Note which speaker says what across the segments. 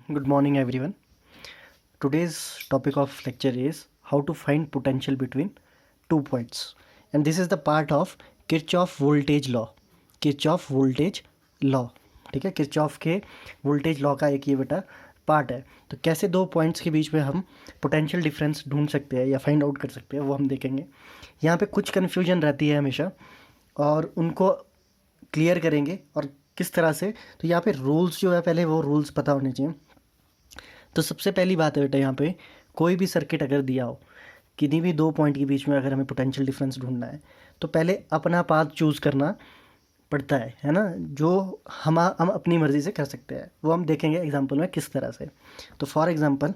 Speaker 1: Good morning, everyone. Today's topic of lecture is how to find potential between 2 points, and this is the part of Kirchhoff voltage law. Kirchhoff voltage law, ठीक है। Kirchhoff के voltage law का एक ये बेटा part है। तो कैसे दो पॉइंट्स के बीच में हम पोटेंशियल डिफरेंस ढूंढ सकते हैं या फाइंड आउट कर सकते हैं, वो हम देखेंगे। यहाँ पे कुछ कन्फ्यूजन रहती है हमेशा, और उनको क्लियर करेंगे और किस तरह से। तो यहाँ पे रूल्स जो है, पहले वो रूल्स पता होने चाहिए। तो सबसे पहली बात है बेटा, यहाँ पे कोई भी सर्किट अगर दिया हो, किन्हीं भी दो पॉइंट के बीच में अगर हमें पोटेंशियल डिफरेंस ढूंढना है, तो पहले अपना पाथ चूज़ करना पड़ता है ना। जो हम अपनी मर्ज़ी से कर सकते हैं, वो हम देखेंगे एग्जांपल में किस तरह से। तो फॉर एग्जांपल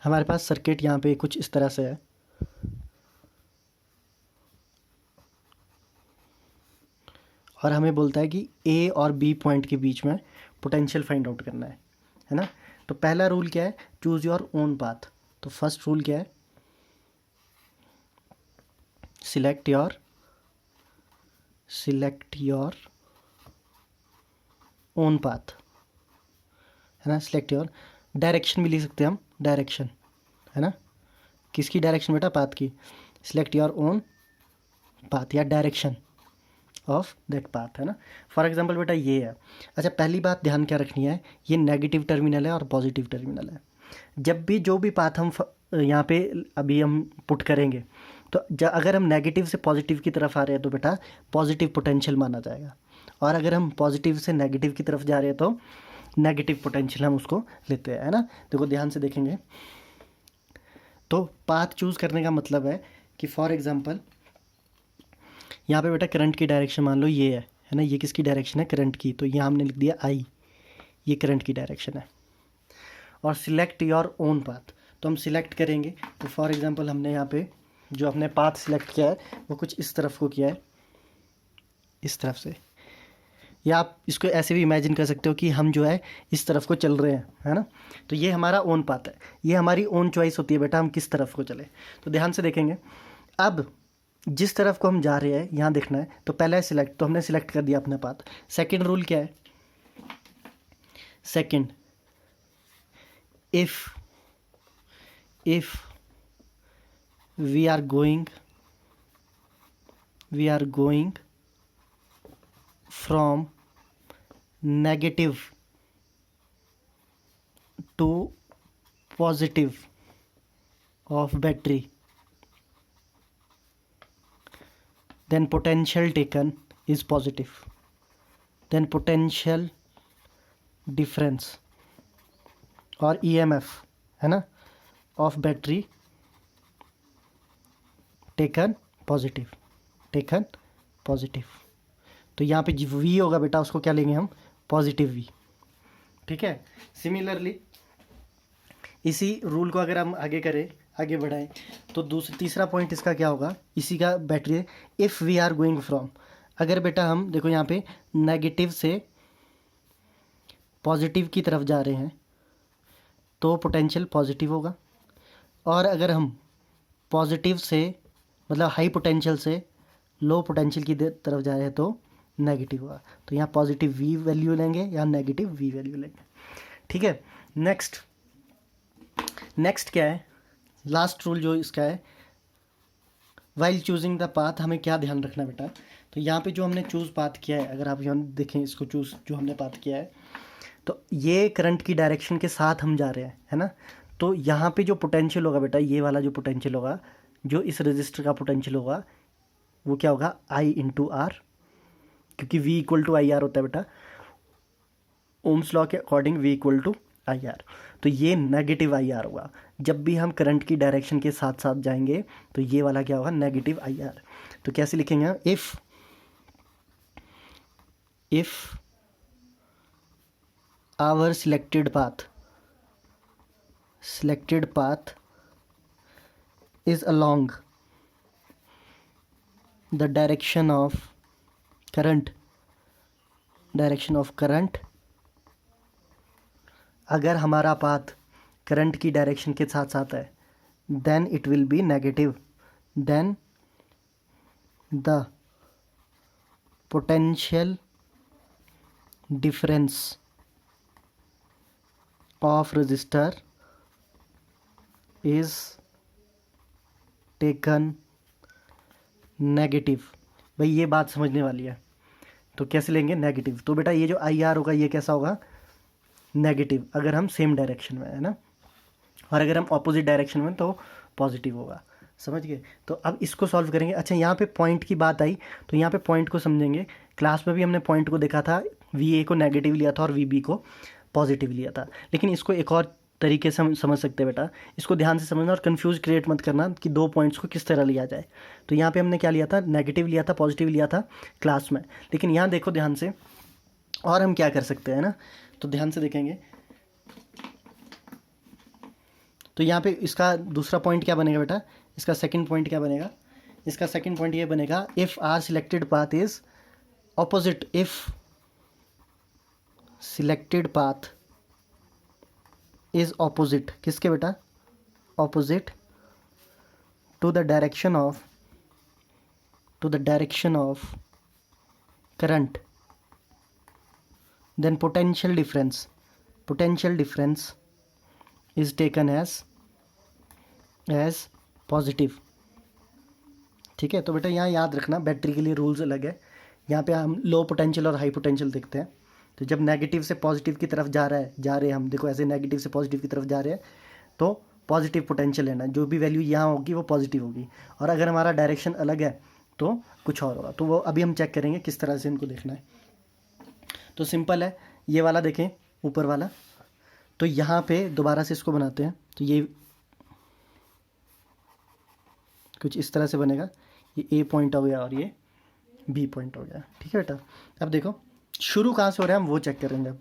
Speaker 1: हमारे पास सर्किट यहाँ पे कुछ इस तरह से है, और हमें बोलता है कि ए और बी पॉइंट के बीच में पोटेंशियल फाइंड आउट करना है ना। तो पहला रूल क्या है, चूज़ योर ओन पाथ। तो फर्स्ट रूल क्या है, सिलेक्ट योर ओन पाथ, है ना। सिलेक्ट योर डायरेक्शन भी लिख सकते हैं हम, डायरेक्शन, है ना। किसकी डायरेक्शन बेटा, पाथ की। सिलेक्ट योर ओन पाथ या डायरेक्शन ऑफ दैट पाथ, है ना। फॉर एग्जांपल बेटा ये है। अच्छा, पहली बात ध्यान क्या रखनी है, ये नेगेटिव टर्मिनल है और पॉजिटिव टर्मिनल है। जब भी जो भी पाथ हम यहाँ पे अभी हम पुट करेंगे, तो अगर हम नेगेटिव से पॉजिटिव की तरफ आ रहे हैं तो बेटा पॉजिटिव पोटेंशियल माना जाएगा, और अगर हम पॉजिटिव से नेगेटिव की तरफ जा रहे हैं तो नेगेटिव पोटेंशियल हम उसको लेते हैं, है ना। देखो ध्यान से देखेंगे तो पाथ चूज़ करने का मतलब है कि फॉर एग्जांपल यहाँ पे बेटा करंट की डायरेक्शन मान लो ये है ना। ये किसकी डायरेक्शन है, करंट की। तो यहाँ हमने लिख दिया आई, ये करंट की डायरेक्शन है। और सिलेक्ट योर ओन पाथ, तो हम सिलेक्ट करेंगे। तो फॉर एग्जांपल हमने यहाँ पे जो हमने पाथ सिलेक्ट किया है वो कुछ इस तरफ को किया है, इस तरफ से। या आप इसको ऐसे भी इमेजिन कर सकते हो कि हम जो है इस तरफ को चल रहे हैं, है ना। तो ये हमारा ओन पाथ है, ये हमारी ओन चॉइस होती है बेटा, हम किस तरफ को चले। तो ध्यान से देखेंगे, अब जिस तरफ को हम जा रहे हैं यहाँ देखना है। तो पहला है सिलेक्ट, तो हमने सिलेक्ट कर दिया अपना पाथ। सेकंड रूल क्या है, second, if we are going from negative to positive of battery, then potential taken is positive, then potential difference और EMF, है ना, of battery टेकन पॉजिटिव। तो यहाँ पे जो वी होगा बेटा उसको क्या लेंगे हम, पॉजिटिव वी, ठीक है। सिमिलरली इसी रूल को अगर हम आगे बढ़ाएं तो तीसरा पॉइंट इसका क्या होगा, इसी का battery. If we are going from, अगर बेटा हम देखो यहाँ पे नेगेटिव से पॉजिटिव की तरफ जा रहे हैं तो पोटेंशियल पॉजिटिव होगा, और अगर हम पॉजिटिव से मतलब हाई पोटेंशियल से लो पोटेंशियल की तरफ जा रहे हैं तो नेगेटिव होगा। तो यहाँ पॉजिटिव वी वैल्यू लेंगे या नेगेटिव वी वैल्यू लेंगे, ठीक है। नेक्स्ट क्या है, लास्ट रूल जो इसका है, वाइल चूजिंग द पाथ, हमें क्या ध्यान रखना बेटा। तो यहाँ पे जो हमने चूज़ पाथ किया है, अगर आप यहाँ देखें इसको, चूज़ जो हमने पाथ किया है, तो ये करंट की डायरेक्शन के साथ हम जा रहे हैं, है ना। तो यहाँ पे जो पोटेंशियल होगा बेटा, ये वाला जो पोटेंशियल होगा, जो इस रजिस्टर का पोटेंशियल होगा, वो क्या होगा, आई इंटू आर, क्योंकि V equal to I R होता है बेटा ओम्स लॉ के according, V equal to I R. तो ये नेगेटिव आई आर होगा। जब भी हम करंट की डायरेक्शन के साथ साथ जाएंगे तो ये वाला क्या होगा, नेगेटिव आई आर। तो कैसे लिखेंगे, if our selected path is along the direction of current, अगर हमारा पाथ करंट की डायरेक्शन के साथ साथ है, then it will be negative, then the potential difference of register is taken negative. भाई ये बात समझने वाली है, तो कैसे लेंगे नेगेटिव। तो बेटा ये जो आई आर होगा ये कैसा होगा, नेगेटिव, अगर हम सेम डायरेक्शन में है ना, और अगर हम ऑपोजिट डायरेक्शन में तो पॉजिटिव होगा। समझ गए। तो अब इसको सॉल्व करेंगे। अच्छा यहाँ पे पॉइंट की बात आई, तो यहाँ पे पॉइंट को समझेंगे। क्लास में भी हमने पॉइंट को देखा था, वी ए को नेगेटिव लिया था और वी बी को पॉजिटिव लिया था। लेकिन इसको एक और तरीके से हम समझ सकते हैं बेटा, इसको ध्यान से समझना और कंफ्यूज क्रिएट मत करना कि दो पॉइंट्स को किस तरह लिया जाए। तो यहाँ पे हमने क्या लिया था, नेगेटिव लिया था, पॉजिटिव लिया था क्लास में। लेकिन यहाँ देखो ध्यान से, और हम क्या कर सकते हैं ना, तो ध्यान से देखेंगे। तो यहाँ पे इसका दूसरा पॉइंट क्या बनेगा बेटा, इसका सेकंड पॉइंट क्या बनेगा, इसका सेकंड पॉइंट ये बनेगा, if our selected path is opposite, if selected path is opposite, किसके बेटा, opposite to the direction of current, then potential difference is taken as positive. ठीक है। तो बेटा यहाँ याद रखना, बैटरी के लिए रूल्स अलग है। यहाँ पे हम लो पोटेंशियल और हाई पोटेंशियल देखते हैं। तो जब नेगेटिव से पॉजिटिव की तरफ जा रहे हैं हम, देखो ऐसे नेगेटिव से पॉजिटिव की तरफ जा रहे हैं, तो पॉजिटिव पोटेंशियल लेना, जो भी वैल्यू यहाँ होगी वो पॉजिटिव होगी। और अगर हमारा डायरेक्शन अलग है तो कुछ और होगा। तो वो अभी हम चेक करेंगे किस तरह से इनको देखना है। तो सिंपल है, ये वाला देखें ऊपर वाला, तो यहाँ पे दोबारा से इसको बनाते हैं। तो ये कुछ इस तरह से बनेगा, ये ए पॉइंट हो गया और ये बी पॉइंट हो गया। ठीक है बेटा। अब देखो शुरू कहाँ से हो रहा है हम वो चेक करेंगे। अब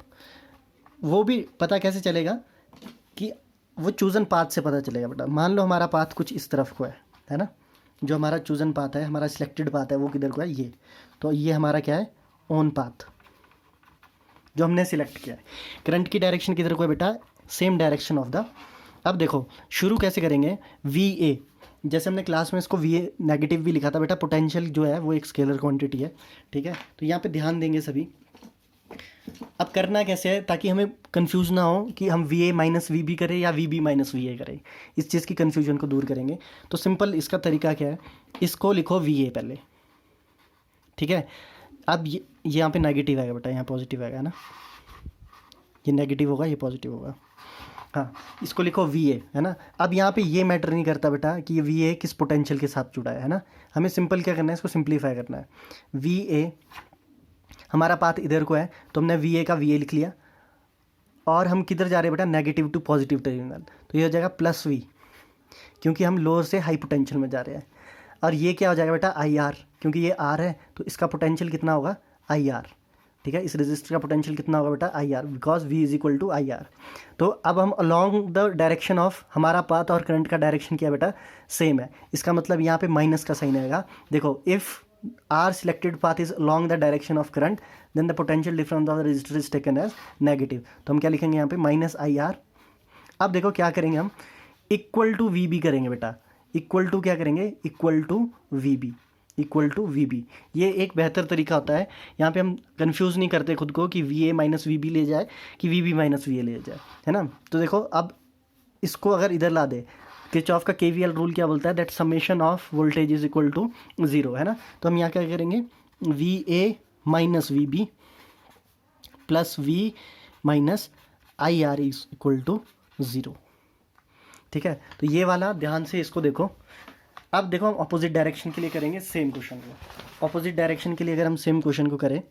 Speaker 1: वो भी पता कैसे चलेगा कि वो चूज़न पाथ से पता चलेगा बेटा। मान लो हमारा पाथ कुछ इस तरफ को है ना, जो हमारा चूज़न पाथ है, हमारा सिलेक्टेड पाथ है, वो किधर को है, ये। तो ये हमारा क्या है, ऑन पाथ जो हमने सिलेक्ट किया है। करंट की डायरेक्शन किधर को है बेटा, सेम डायरेक्शन ऑफ द। अब देखो शुरू कैसे करेंगे, वी ए, जैसे हमने क्लास में इसको वी ए नेगेटिव भी लिखा था बेटा। पोटेंशियल जो है वो एक स्केलर क्वांटिटी है। ठीक है। तो यहाँ पे ध्यान देंगे सभी। अब करना कैसे है ताकि हमें कंफ्यूज ना हो कि हम V A minus V B करें या V B minus V A करें, इस चीज़ की कन्फ्यूजन को दूर करेंगे। तो सिंपल इसका तरीका क्या है, इसको लिखो वी ए पहले। ठीक है। अब ये यहाँ पे नेगेटिव आएगा बेटा, यहाँ पॉजिटिव आएगा ना, ये नेगेटिव होगा, ये पॉजिटिव होगा। हाँ, इसको लिखो वी ए, है ना। अब यहाँ पे ये मैटर नहीं करता बेटा कि ये वी ए किस पोटेंशियल के साथ जुड़ा है ना। हमें सिंपल क्या करना है, इसको सिंप्लीफाई करना है। वी ए हमारा पाथ इधर को है, तो हमने वी ए का वी ए लिख लिया। और हम किधर जा रहे हैं बेटा, नेगेटिव टू पॉजिटिव टर्मिनल, तो ये हो जाएगा प्लस वी, क्योंकि हम लोअर से हाई पोटेंशियल में जा रहे हैं। और ये क्या हो जाएगा बेटा, आई आर, क्योंकि ये आर है तो इसका पोटेंशियल कितना होगा, आई आर। ठीक है। इस रेजिस्टर का पोटेंशियल कितना होगा बेटा, I R, because V is equal to I R. तो अब हम अलॉन्ग द डायरेक्शन ऑफ, हमारा पाथ और करंट का डायरेक्शन क्या बेटा, सेम है। इसका मतलब यहाँ पे माइनस का साइन आएगा। देखो if our selected path is along the direction of current, then the potential difference of the resistor is taken as negative. तो हम क्या लिखेंगे यहाँ पे, माइनस आई आर। अब देखो क्या करेंगे हम, इक्वल टू वी बी करेंगे बेटा। इक्वल टू क्या करेंगे, equal to V B, equal to V B. ये एक बेहतर तरीका होता है। यहाँ पे हम कंफ्यूज नहीं करते खुद को कि V A minus V B ले जाए कि V B minus V A ले जाए, है ना। तो देखो अब इसको अगर इधर ला दे, किरचॉफ का केवीएल रूल क्या बोलता है, that summation of voltage is equal to zero, है ना। तो हम यहाँ क्या करेंगे, V A minus V B plus V minus I R is equal to zero. ठीक है। तो ये वाला ध्यान से इसको देखो। अब देखो हम ऑपोजिट डायरेक्शन के लिए करेंगे सेम क्वेश्चन को। ऑपोजिट डायरेक्शन के लिए अगर हम सेम क्वेश्चन को करें,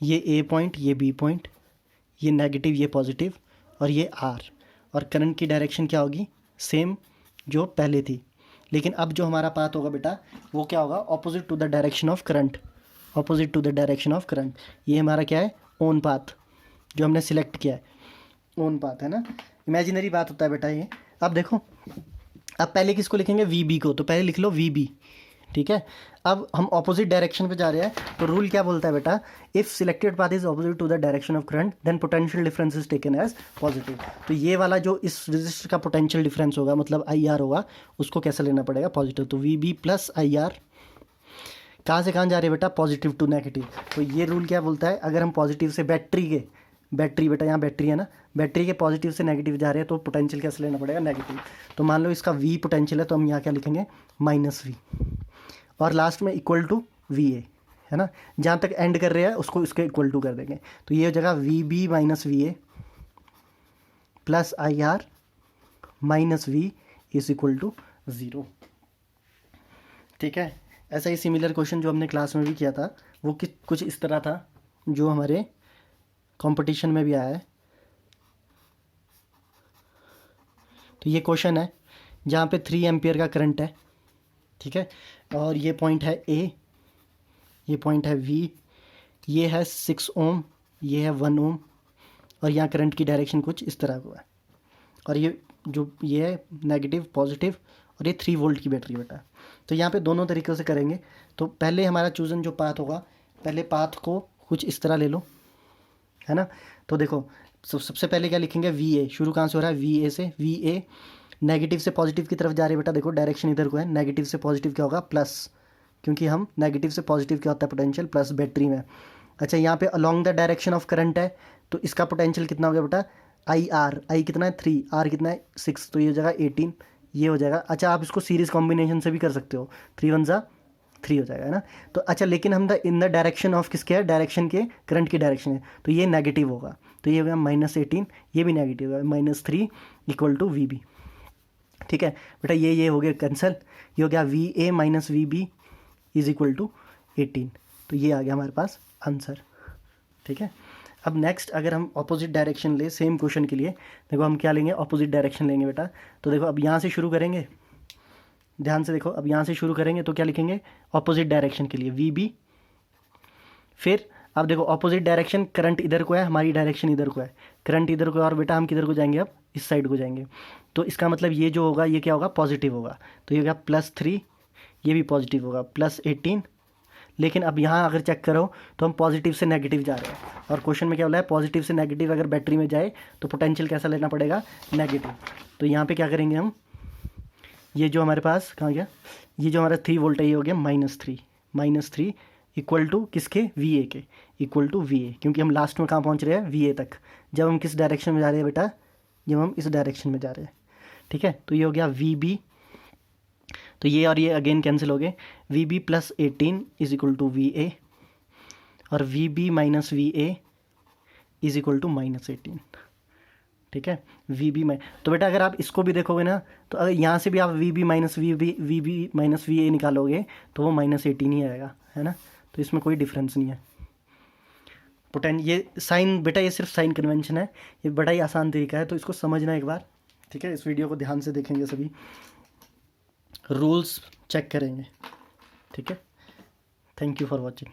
Speaker 1: ये ए पॉइंट, ये बी पॉइंट, ये नेगेटिव, ये पॉजिटिव, और ये आर, और करंट की डायरेक्शन क्या होगी, सेम जो पहले थी। लेकिन अब जो हमारा पाथ होगा बेटा वो क्या होगा, opposite to the direction of current, opposite to the direction of current. ये हमारा क्या है, ओन पाथ जो हमने सिलेक्ट किया है, ओन पाथ है ना। इमेजिनरी बात होता है बेटा ये। अब देखो, अब पहले किसको लिखेंगे, वी बी को, तो पहले लिख लो वी बी। ठीक है। अब हम ऑपोजिट डायरेक्शन पे जा रहे हैं, तो रूल क्या बोलता है बेटा, if selected path is opposite to the direction of current then potential difference is taken as positive. तो ये वाला जो इस रजिस्टर का पोटेंशियल डिफरेंस होगा, मतलब आई आर होगा, उसको कैसे लेना पड़ेगा, पॉजिटिव। तो V B plus I R कहाँ से कहाँ जा रहे हैं बेटा, पॉजिटिव टू नेगेटिव। तो ये रूल क्या बोलता है, अगर हम पॉजिटिव से बैटरी बेटा यहाँ बैटरी है ना, बैटरी के पॉजिटिव से नेगेटिव जा रहे हैं तो पोटेंशियल कैसे लेना पड़ेगा, नेगेटिव। तो मान लो इसका वी पोटेंशियल है तो हम यहाँ क्या लिखेंगे, माइनस वी, और लास्ट में इक्वल टू वी ए, है ना। जहाँ तक एंड कर रहे हैं उसको इसके इक्वल टू कर देंगे। तो ये हो जाएगा V B minus V A plus I R minus V is equal to 0। ठीक है। ऐसा ही सिमिलर क्वेश्चन जो हमने क्लास में भी किया था वो कुछ इस तरह था, जो हमारे कंपटीशन में भी आया है। तो ये क्वेश्चन है जहाँ पे 3 एम्पियर का करंट है, ठीक है, और ये पॉइंट है ए, ये पॉइंट है वी, ये है 6 ओम, ये है 1 ओम, और यहाँ करंट की डायरेक्शन कुछ इस तरह को है, और ये है नेगेटिव पॉजिटिव, और ये 3 वोल्ट की बैटरी बेटा। तो यहाँ पे दोनों तरीक़ों से करेंगे। तो पहले हमारा चूज़न जो पाथ होगा, पहले पाथ को कुछ इस तरह ले लो, है ना। तो देखो सबसे पहले क्या लिखेंगे, वी ए, शुरू कहाँ से हो रहा है, वी ए से। वी ए नेगेटिव से पॉजिटिव की तरफ जा रहे हैं बेटा, देखो डायरेक्शन इधर को है, नेगेटिव से पॉजिटिव क्या होगा, प्लस, क्योंकि हम नेगेटिव से पॉजिटिव क्या होता है, पोटेंशियल प्लस बैटरी में। अच्छा, यहाँ पे along the direction of current है, तो इसका पोटेंशियल कितना हो गया बेटा, आई आर, आई कितना है 3, आर कितना है 6, तो ये हो जाएगा 18, ये हो जाएगा। अच्छा, आप इसको सीरीज कॉम्बिनेशन से भी कर सकते हो, 3 1 जा 3 हो जाएगा, है ना। तो अच्छा, लेकिन हम इन द डायरेक्शन ऑफ किसके है, डायरेक्शन के करंट की डायरेक्शन है, तो ये नेगेटिव होगा, तो ये हो गया -18, ये भी नेगेटिव होगा, -3 इक्वल टू वी बी। ठीक है बेटा, ये हो गया कैंसिल, ये हो गया V A minus V B is equal to 18। तो ये आ गया हमारे पास आंसर। ठीक है। अब नेक्स्ट अगर हम ऑपोजिट डायरेक्शन ले सेम क्वेश्चन के लिए, देखो हम क्या लेंगे, ऑपोजिट डायरेक्शन लेंगे बेटा। तो देखो अब यहाँ से शुरू करेंगे, ध्यान से देखो, अब यहाँ से शुरू करेंगे तो क्या लिखेंगे, ऑपोजिट डायरेक्शन के लिए वी बी। फिर अब देखो ऑपोजिट डायरेक्शन, करंट इधर को है, हमारी डायरेक्शन इधर को है, करंट इधर को है, और बेटा हम किधर को जाएंगे, अब इस साइड को जाएंगे। तो इसका मतलब ये जो होगा ये क्या होगा, पॉजिटिव होगा, तो ये होगा +3, ये भी पॉजिटिव होगा, +18। लेकिन अब यहाँ अगर चेक करो तो हम पॉजिटिव से नेगेटिव जा रहे हैं, और क्वेश्चन में क्या बोला है, पॉजिटिव से नेगेटिव अगर बैटरी में जाए तो पोटेंशियल कैसा लेना पड़ेगा, नेगेटिव। तो यहाँ पे क्या करेंगे हम, ये जो हमारे पास कहाँ गया, ये जो हमारा 3 वोल्ट है ये हो गया -3 इक्वल टू किसके, वी ए के, इक्वल टू वी ए, क्योंकि हम लास्ट में कहाँ पहुँच रहे हैं, वी ए तक। जब हम किस डायरेक्शन में जा रहे हैं बेटा, जब हम इस डायरेक्शन में जा रहे हैं। ठीक है। तो ये हो गया वी बी, तो ये और ये अगेन कैंसिल हो गए, V B +18 is equal to V A, और V B minus V A is equal to -18। ठीक है। वी बी तो बेटा अगर आप इसको भी देखोगे ना, तो अगर यहाँ से भी आप V B minus V A निकालोगे तो वो -18 ही आएगा, है ना। तो इसमें कोई डिफरेंस नहीं है। ये साइन बेटा, ये सिर्फ साइन कन्वेंशन है, ये बड़ा ही आसान तरीका है, तो इसको समझना एक बार। ठीक है। इस वीडियो को ध्यान से देखेंगे, सभी रूल्स चेक करेंगे। ठीक है। Thank you for watching.